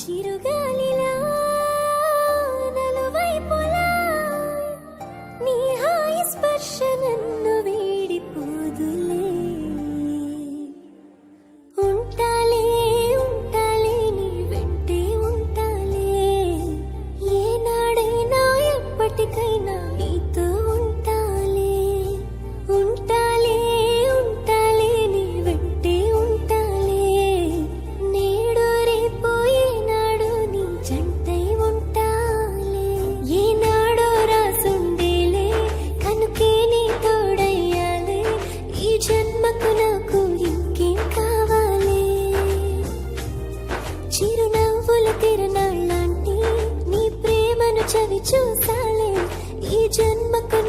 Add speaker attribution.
Speaker 1: చిరుగాలిలా నలువైపులా నీ హాయి స్పర్శ నన్ను వీడిపోదులే. ఉంటాలే ఉంటాలే నీ వెంటే ఉంటాలే, ఏనాడైనా ఎప్పటికైనా నీతో ఉంటాలే. ఉంటాలే ఉంటాలే నీ వెంటే ఉంటాలే, నేడు రేపు ఏనాడు నీ జంటై ఉంటాలే. ఏనాడో రాసుండేలే కనుకే నీ తోడయ్యాలే, ఈ జన్మకు నాకు ఇంకేం కావాలే. చిరునవ్వుల తిరణాళ్ళంటి నీ ప్రేమను చవి చూసాలే, ఈ జన్మకు